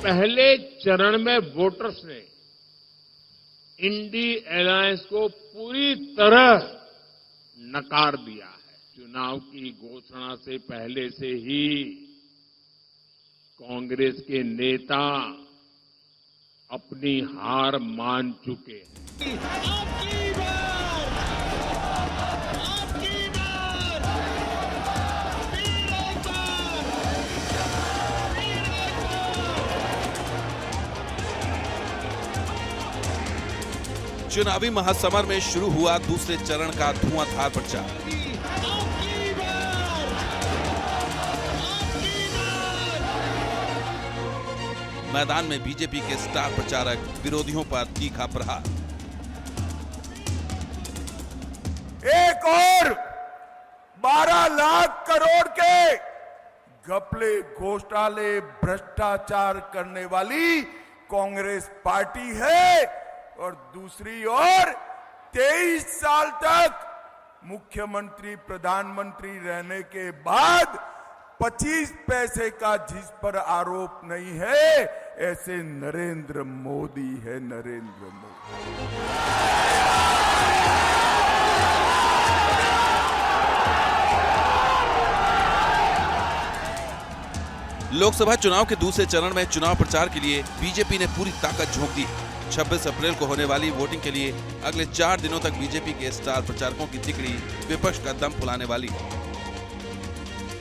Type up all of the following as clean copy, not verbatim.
पहले चरण में वोटर्स ने इंडी अलायंस को पूरी तरह नकार दिया है। चुनाव की घोषणा से पहले से ही कांग्रेस के नेता अपनी हार मान चुके हैं। चुनावी महासमर में शुरू हुआ दूसरे चरण का धुआंधार प्रचार। मैदान में बीजेपी के स्टार प्रचारक विरोधियों पर तीखा प्रहार। एक और 12 लाख करोड़ के घपले घोटाले भ्रष्टाचार करने वाली कांग्रेस पार्टी है और दूसरी ओर 23 साल तक मुख्यमंत्री प्रधानमंत्री रहने के बाद 25 पैसे का जिस पर आरोप नहीं है ऐसे नरेंद्र मोदी है। नरेंद्र मोदी लोकसभा चुनाव के दूसरे चरण में चुनाव प्रचार के लिए बीजेपी ने पूरी ताकत झोंक दी। 26 अप्रैल को होने वाली वोटिंग के लिए अगले 4 दिनों तक बीजेपी के स्टार प्रचारकों की तिकड़ी विपक्ष का दम फुलाने वाली।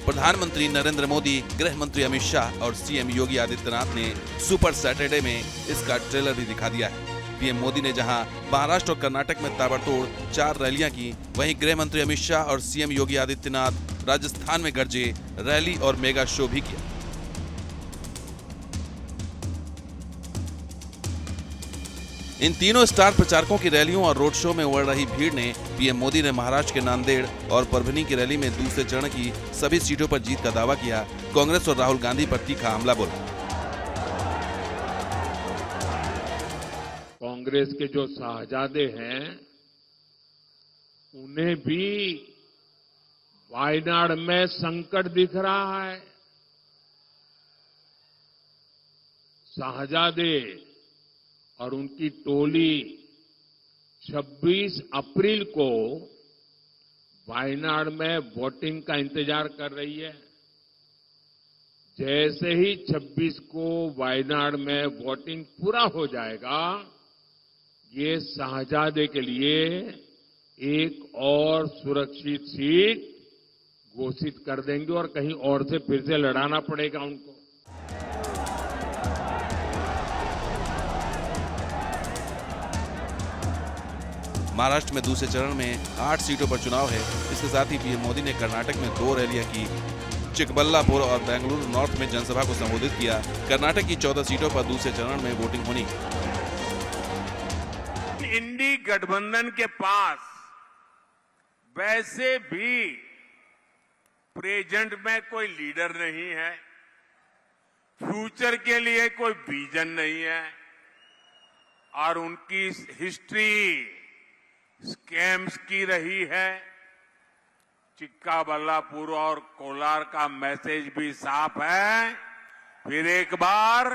प्रधानमंत्री नरेंद्र मोदी, गृह मंत्री अमित शाह और सीएम योगी आदित्यनाथ ने सुपर सैटरडे में इसका ट्रेलर भी दिखा दिया है। पीएम मोदी ने जहां महाराष्ट्र और कर्नाटक में ताबड़तोड़ 4 रैलियां की, वहीं गृह मंत्री अमित शाह और सीएम योगी आदित्यनाथ राजस्थान में गरजे रैली और मेगा शो भी किया। इन तीनों स्टार प्रचारकों की रैलियों और रोड शो में उमड़ रही भीड़ ने पीएम मोदी ने महाराष्ट्र के नांदेड़ और परभनी की रैली में दूसरे चरण की सभी सीटों पर जीत का दावा किया। कांग्रेस और राहुल गांधी पर तीखा हमला बोला। कांग्रेस के जो शाहजादे हैं उन्हें भी वायनाड में संकट दिख रहा है। शाहजादे और उनकी टोली 26 अप्रैल को वायनाड में वोटिंग का इंतजार कर रही है। जैसे ही 26 को वायनाड में वोटिंग पूरा हो जाएगा, ये शाहजादे के लिए एक और सुरक्षित सीट घोषित कर देंगे और कहीं और से फिर से लड़ाना पड़ेगा उनको। महाराष्ट्र में दूसरे चरण में 8 सीटों पर चुनाव है। इसके साथ ही पीएम मोदी ने कर्नाटक में 2 रैलियां की, चिकबल्लापुर और बेंगलुरु नॉर्थ में जनसभा को संबोधित किया। कर्नाटक की 14 सीटों पर दूसरे चरण में वोटिंग होनी। इंडी गठबंधन के पास वैसे भी प्रेजेंट में कोई लीडर नहीं है, फ्यूचर के लिए कोई विजन नहीं है और उनकी हिस्ट्री स्कैम्स की रही है। चिक्काबल्लापुर और कोलार का मैसेज भी साफ है। फिर एक बार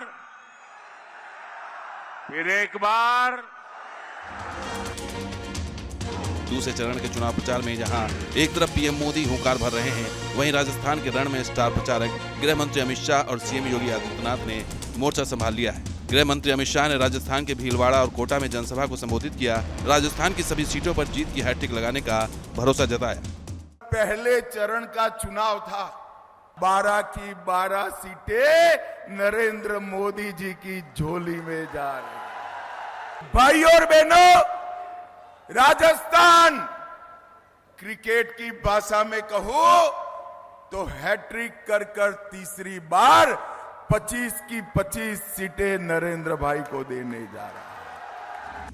दूसरे चरण के चुनाव प्रचार में जहां एक तरफ पीएम मोदी हुंकार भर रहे हैं, वहीं राजस्थान के रण में स्टार प्रचारक गृह मंत्री अमित शाह और सीएम योगी आदित्यनाथ ने मोर्चा संभाल लिया है। गृह मंत्री अमित शाह ने राजस्थान के भीलवाड़ा और कोटा में जनसभा को संबोधित किया। राजस्थान की सभी सीटों पर जीत की हैट्रिक लगाने का भरोसा जताया। पहले चरण का चुनाव था, 12 की 12 सीटें नरेंद्र मोदी जी की झोली में जा रही। भाई और बहनों, राजस्थान क्रिकेट की भाषा में कहो तो हैट्रिक कर तीसरी बार 25 की 25 सीटें नरेंद्र भाई को देने जा रहा है।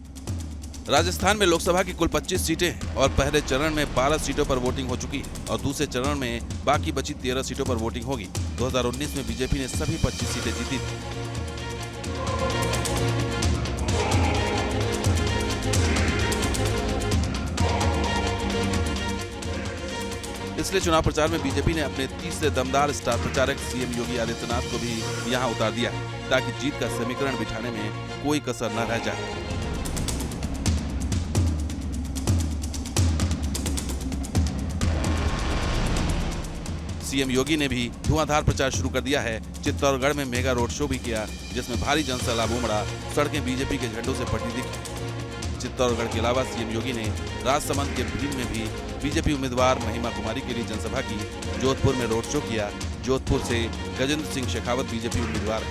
राजस्थान में लोकसभा की कुल 25 सीटें हैं और पहले चरण में 12 सीटों पर वोटिंग हो चुकी है और दूसरे चरण में बाकी बची 13 सीटों पर वोटिंग होगी। 2019 में बीजेपी ने सभी 25 सीटें जीती थी। इसलिए चुनाव प्रचार में बीजेपी ने अपने तीसरे दमदार स्टार प्रचारक सीएम योगी आदित्यनाथ को भी यहां उतार दिया है, ताकि जीत का समीकरण बिठाने में कोई कसर न रह जाए। सीएम योगी ने भी धुआंधार प्रचार शुरू कर दिया है। चित्तौड़गढ़ में मेगा रोड शो भी किया, जिसमें भारी जनसैलाब उमड़ा, सड़कें बीजेपी के झंडों से पटी दिखी। चित्तौड़गढ़ के अलावा सीएम योगी ने राजसमंद के भीम में भी बीजेपी उम्मीदवार महिमा कुमारी के लिए जनसभा की। जोधपुर में रोड शो किया। जोधपुर से गजेंद्र सिंह शेखावत बीजेपी उम्मीदवार है।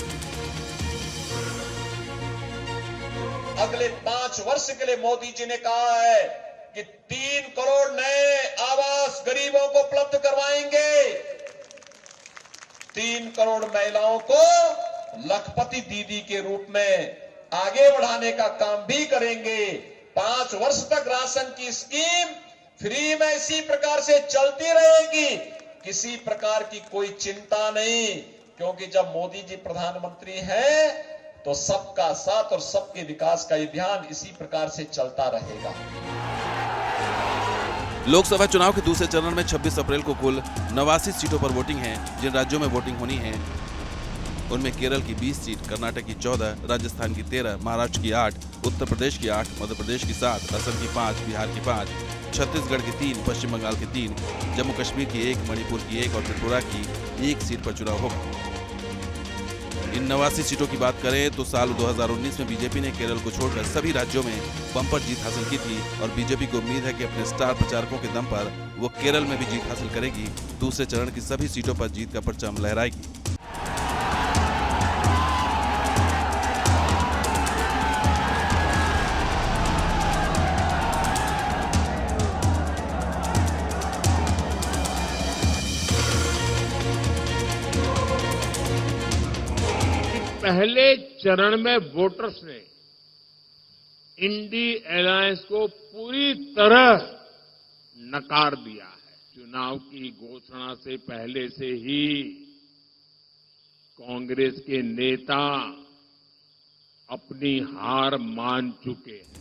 अगले 5 वर्ष के लिए मोदी जी ने कहा है कि 3 करोड़ नए आवास गरीबों को उपलब्ध करवाएंगे। 3 करोड़ महिलाओं को लखपति दीदी के रूप में आगे बढ़ाने का काम भी करेंगे। 5 वर्ष तक राशन की स्कीम फ्री में इसी प्रकार से चलती रहेगी। किसी प्रकार की कोई चिंता नहीं, क्योंकि जब मोदी जी प्रधानमंत्री हैं तो सबका साथ और सबके विकास का ये ध्यान इसी प्रकार से चलता रहेगा। लोकसभा चुनाव के दूसरे चरण में 26 अप्रैल को कुल 89 सीटों पर वोटिंग है। जिन राज्यों में वोटिंग होनी है उनमें केरल की 20 सीट, कर्नाटक की 14, राजस्थान की 13, महाराष्ट्र की 8, उत्तर प्रदेश की 8, मध्य प्रदेश की 7, असम की 5, बिहार की 5, छत्तीसगढ़ की 3, पश्चिम बंगाल की 3, जम्मू कश्मीर की 1, मणिपुर की 1 और त्रिपुरा की 1 सीट पर चुनाव होगा। इन 89 सीटों की बात करें तो साल 2019 में बीजेपी ने केरल को छोड़कर सभी राज्यों में बम्पर जीत हासिल की थी और बीजेपी को उम्मीद है कि अपने स्टार प्रचारकों के दम पर वो केरल में भी जीत हासिल करेगी। दूसरे चरण की सभी सीटों पर जीत का परचम लहराएगी। पहले चरण में वोटर्स ने इंडी अलायंस को पूरी तरह नकार दिया है। चुनाव की घोषणा से पहले से ही कांग्रेस के नेता अपनी हार मान चुके हैं।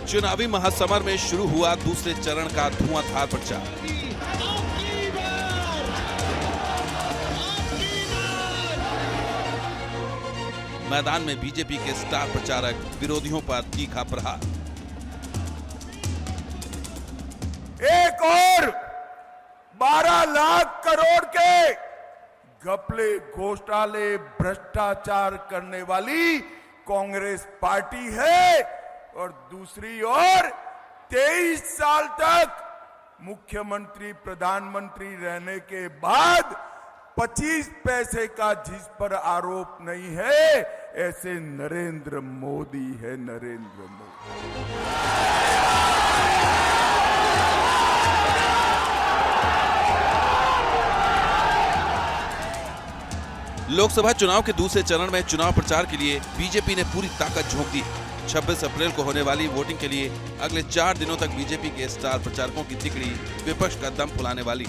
चुनावी महासमर में शुरू हुआ दूसरे चरण का धुआंधार प्रचार। मैदान में बीजेपी के स्टार प्रचारक विरोधियों पर तीखा प्रहार। एक और 12 लाख करोड़ के घपले घोटाले भ्रष्टाचार करने वाली कांग्रेस पार्टी है और दूसरी ओर 23 साल तक मुख्यमंत्री प्रधानमंत्री रहने के बाद 25 पैसे का जिस पर आरोप नहीं है, ऐसे नरेंद्र मोदी है। नरेंद्र मोदी लोकसभा चुनाव के दूसरे चरण में चुनाव प्रचार के लिए बीजेपी ने पूरी ताकत झोंक दी। 26 अप्रैल को होने वाली वोटिंग के लिए अगले 4 दिनों तक बीजेपी के स्टार प्रचारकों की तिकड़ी विपक्ष का दम फुलाने वाली।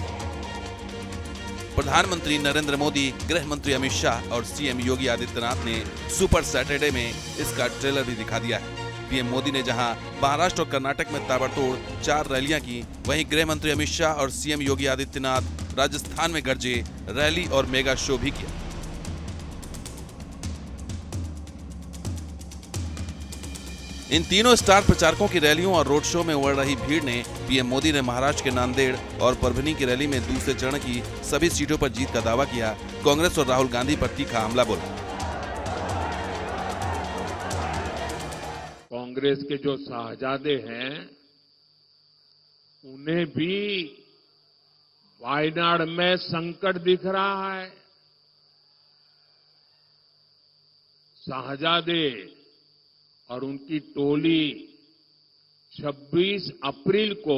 प्रधानमंत्री नरेंद्र मोदी, गृह मंत्री अमित शाह और सीएम योगी आदित्यनाथ ने सुपर सैटरडे में इसका ट्रेलर भी दिखा दिया है। पीएम मोदी ने जहां महाराष्ट्र और कर्नाटक में ताबड़तोड़ 4 रैलियां की, वहीं गृह मंत्री अमित शाह और सीएम योगी आदित्यनाथ राजस्थान में गरजे, रैली और मेगा शो भी किया। इन तीनों स्टार प्रचारकों की रैलियों और रोड शो में उमड़ रही भीड़ ने पीएम मोदी ने महाराष्ट्र के नांदेड़ और परभनी की रैली में दूसरे चरण की सभी सीटों पर जीत का दावा किया। कांग्रेस और राहुल गांधी पर तीखा हमला बोला। कांग्रेस के जो शाहजादे हैं उन्हें भी वायनाड में संकट दिख रहा है। शाहजादे और उनकी टोली 26 अप्रैल को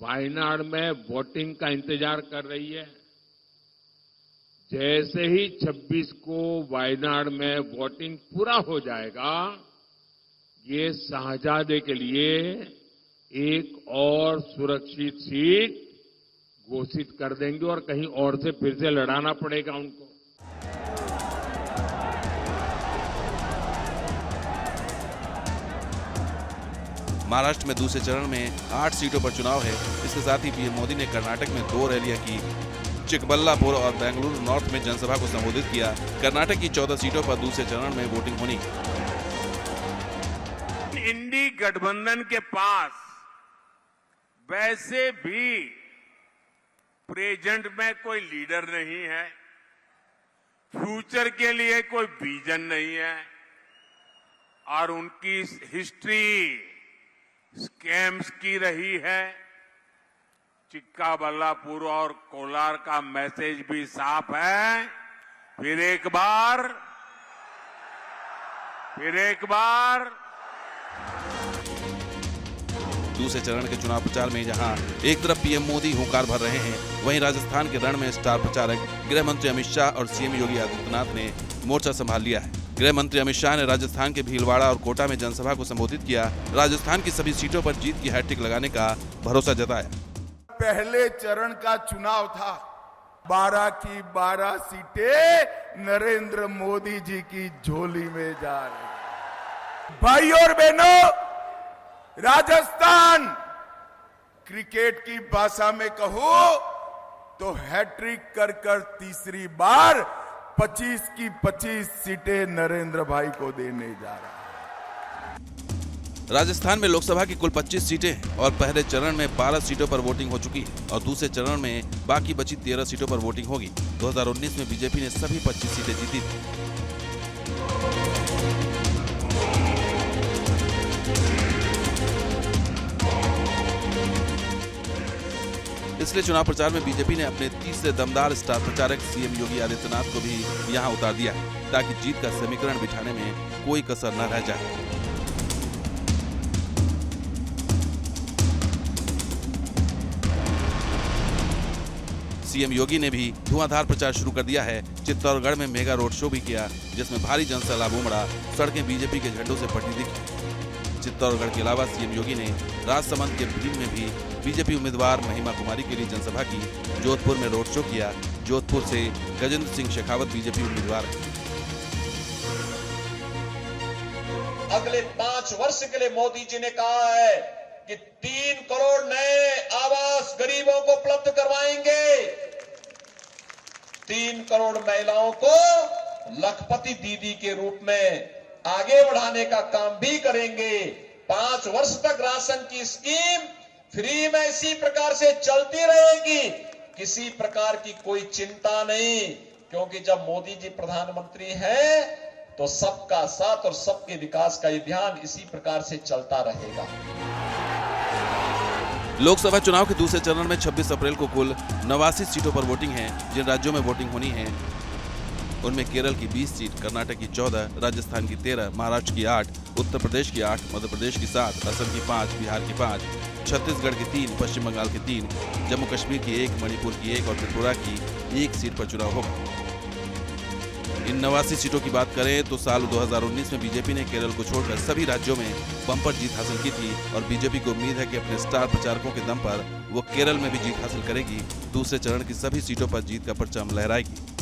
वायनाड में वोटिंग का इंतजार कर रही है। जैसे ही 26 को वायनाड में वोटिंग पूरा हो जाएगा, ये शाहजादे के लिए एक और सुरक्षित सीट घोषित कर देंगे और कहीं और से फिर से लड़ाना पड़ेगा उनको। महाराष्ट्र में दूसरे चरण में 8 सीटों पर चुनाव है। इसके साथ ही पीएम मोदी ने कर्नाटक में 2 रैलियां की, चिकबल्लापुर और बेंगलुरु नॉर्थ में जनसभा को संबोधित किया। कर्नाटक की 14 सीटों पर दूसरे चरण में वोटिंग होनी। इंडी गठबंधन के पास वैसे भी प्रेजेंट में कोई लीडर नहीं है, फ्यूचर के लिए कोई विजन नहीं है और उनकी हिस्ट्री स्कैम्स की रही है। चिक्काबल्लापुर और कोलार का मैसेज भी साफ है। फिर एक बार दूसरे चरण के चुनाव प्रचार में जहां एक तरफ पीएम मोदी हुंकार भर रहे हैं, वहीं राजस्थान के रण में स्टार प्रचारक गृह मंत्री अमित शाह और सीएम योगी आदित्यनाथ ने मोर्चा संभाल लिया है। गृह मंत्री अमित शाह ने राजस्थान के भीलवाड़ा और कोटा में जनसभा को संबोधित किया। राजस्थान की सभी सीटों पर जीत की हैट्रिक लगाने का भरोसा जताया। पहले चरण का चुनाव था, 12 की 12 सीटें नरेंद्र मोदी जी की झोली में जा रही। भाई और बहनों, राजस्थान क्रिकेट की भाषा में कहूं तो हैट्रिक कर तीसरी बार 25 की 25 सीटें नरेंद्र भाई को देने जा रहा है। राजस्थान में लोकसभा की कुल 25 सीटें हैं और पहले चरण में 12 सीटों पर वोटिंग हो चुकी है और दूसरे चरण में बाकी बची 13 सीटों पर वोटिंग होगी। 2019 में बीजेपी ने सभी 25 सीटें जीती थी। इसलिए चुनाव प्रचार में बीजेपी ने अपने तीसरे दमदार स्टार प्रचारक सीएम योगी आदित्यनाथ को भी यहां उतार दिया है, ताकि जीत का समीकरण बिठाने में कोई कसर न रह जाए। सीएम योगी ने भी धुआंधार प्रचार शुरू कर दिया है। चित्तौड़गढ़ में मेगा रोड शो भी किया, जिसमें भारी जनसैलाब उमड़ा, सड़कें बीजेपी के झंडों से पटी दिखी। चित्तौड़गढ़ के अलावा सीएम योगी ने राजसमंद के भीम में भी बीजेपी उम्मीदवार महिमा कुमारी के लिए जनसभा की। जोधपुर में रोड शो किया। जोधपुर से गजेंद्र सिंह शेखावत बीजेपी उम्मीदवार है। अगले 5 वर्ष के लिए मोदी जी ने कहा है कि 3 करोड़ नए आवास गरीबों को उपलब्ध करवाएंगे। 3 करोड़ महिलाओं को लखपति दीदी के रूप में आगे बढ़ाने का काम भी करेंगे। 5 वर्ष तक राशन की स्कीम फ्री में इसी प्रकार से चलती रहेगी। किसी प्रकार की कोई चिंता नहीं, क्योंकि जब मोदी जी प्रधानमंत्री हैं तो सबका साथ और सबके विकास का ये ध्यान इसी प्रकार से चलता रहेगा। लोकसभा चुनाव के दूसरे चरण में 26 अप्रैल को कुल 89 सीटों पर वोटिंग है। जिन राज्यों में वोटिंग होनी है उनमें केरल की 20 सीट, कर्नाटक की 14, राजस्थान की 13, महाराष्ट्र की 8, उत्तर प्रदेश की 8, मध्य प्रदेश की 7, असम की 5, बिहार की 5, छत्तीसगढ़ की 3, पश्चिम बंगाल की 3, जम्मू कश्मीर की 1, मणिपुर की 1 और त्रिपुरा की 1 सीट पर चुनाव होगा। इन 89 सीटों की बात करें तो साल 2019 में बीजेपी ने केरल को छोड़कर सभी राज्यों में बम्पर जीत हासिल की थी और बीजेपी को उम्मीद है कि अपने स्टार प्रचारकों के दम पर वो केरल में भी जीत हासिल करेगी। दूसरे चरण की सभी सीटों पर जीत का परचम लहराएगी।